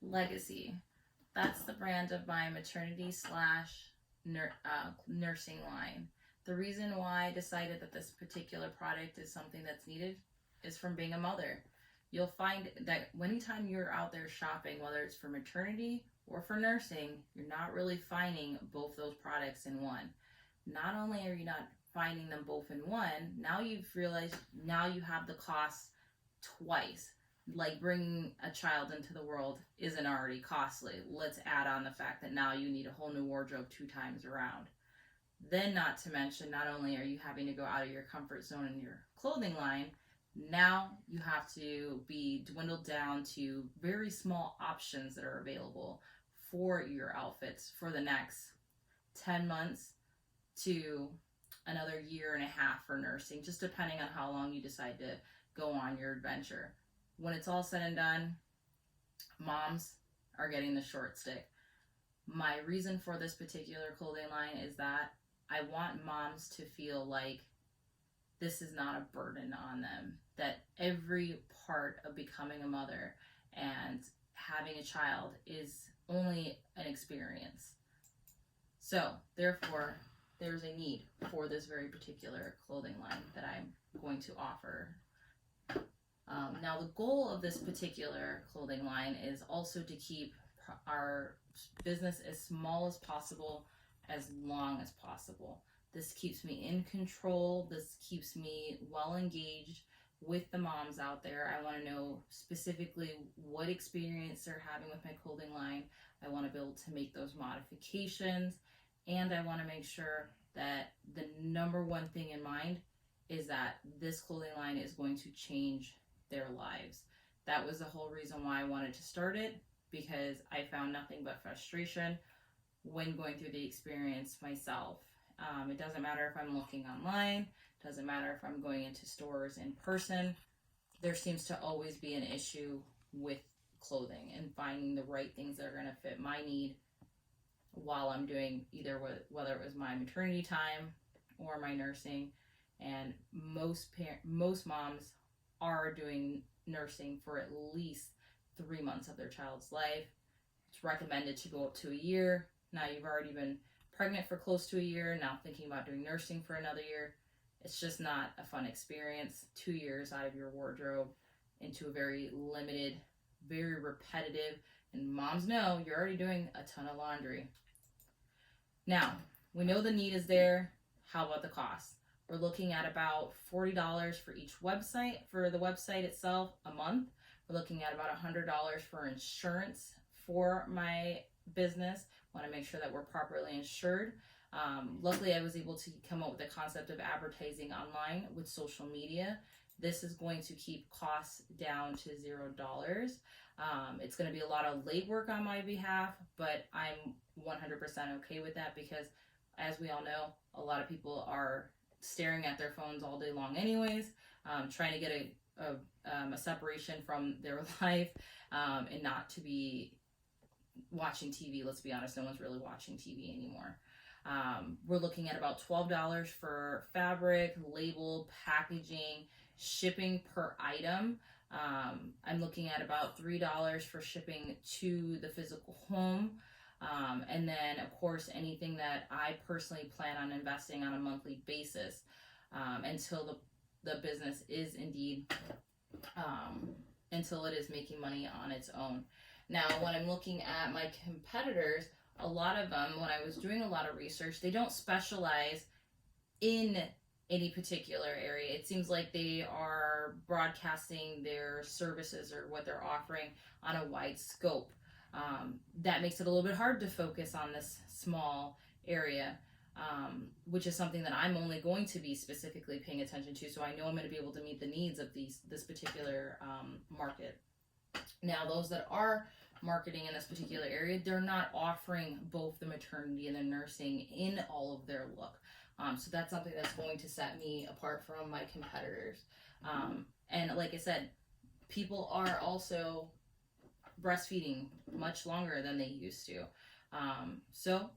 Legacy. That's the brand of my maternity slash nursing line. The reason why I decided that this particular product is something that's needed is from being a mother. You'll find that anytime you're out there shopping, whether it's for maternity or for nursing, you're not really finding both those products in one. Not only are you not finding them both in one, now you've realized now you have the cost twice. Like bringing a child into the world isn't already costly. Let's add on the fact that now you need a whole new wardrobe two times around. Then, not to mention, not only are you having to go out of your comfort zone in your clothing line, now you have to be dwindled down to very small options that are available for your outfits for the next 10 months to another year and a half for nursing, just depending on how long you decide to go on your adventure. When it's all said and done, moms are getting the short stick. My reason for this particular clothing line is that I want moms to feel like this is not a burden on them, that every part of becoming a mother and having a child is only an experience. So, therefore, there's a need for this very particular clothing line that I'm going to offer. Now, the goal of this particular clothing line is also to keep our business as small as possible, as long as possible. This keeps me in control. This keeps me well engaged with the moms out there. I want to know specifically what experience they're having with my clothing line. I want to be able to make those modifications, and I want to make sure that the number one thing in mind is that this clothing line is going to change their lives. That was the whole reason why I wanted to start it, because I found nothing but frustration when going through the experience myself. It doesn't matter if I'm looking online, doesn't matter if I'm going into stores in person. There seems to always be an issue with clothing and finding the right things that are going to fit my need while I'm doing either whether it was my maternity time or my nursing. And most moms are doing nursing for at least 3 months of their child's life. It's recommended to go up to a year. Now you've already been pregnant for close to a year, now thinking about doing nursing for another year. It's just not a fun experience. 2 years out of your wardrobe into a very limited, very repetitive, and moms know you're already doing a ton of laundry. Now, we know the need is there. How about the cost? We're looking at about $40 for each website, for the website itself, a month. We're looking at about $100 for insurance for my business. Want to make sure that we're properly insured. Luckily, I was able to come up with the concept of advertising online with social media. This is going to keep costs down to $0. It's going to be a lot of legwork on my behalf, but I'm 100% okay with that because, as we all know, a lot of people are staring at their phones all day long anyways, trying to get a separation from their life and not to be watching TV. Let's be honest, no one's really watching TV anymore. We're looking at about $12 for fabric, label, packaging, shipping per item. I'm looking at about $3 for shipping to the physical home. And then, of course, anything that I personally plan on investing on a monthly basis until the business is indeed, until it is making money on its own. Now, when I'm looking at my competitors, a lot of them, when I was doing a lot of research, they don't specialize in any particular area. It seems like they are broadcasting their services or what they're offering on a wide scope. That makes it a little bit hard to focus on this small area, which is something that I'm only going to be specifically paying attention to, so I know I'm going to be able to meet the needs of this particular market. Now, those that are marketing in this particular area, they're not offering both the maternity and the nursing in all of their look. So that's something that's going to set me apart from my competitors. And like I said, people are also breastfeeding much longer than they used to. So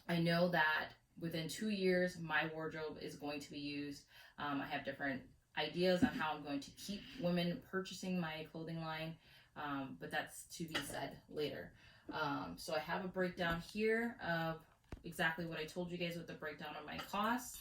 I know that within 2 years, my wardrobe is going to be used. I have different ideas on how I'm going to keep women purchasing my clothing line. but that's to be said later. So I have a breakdown here of exactly what I told you guys with the breakdown of my costs.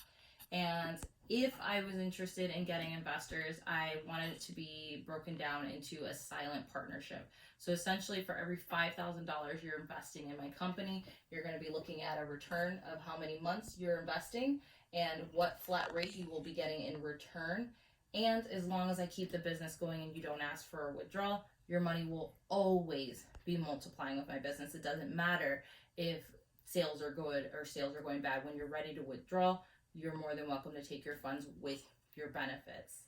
And if I was interested in getting investors, I wanted it to be broken down into a silent partnership. So essentially, for every $5,000 you're investing in my company, you're going to be looking at a return of how many months you're investing and what flat rate you will be getting in return. And as long as I keep the business going and you don't ask for a withdrawal, your money will always be multiplying with my business. It doesn't matter if sales are good or sales are going bad. When you're ready to withdraw, you're more than welcome to take your funds with your benefits.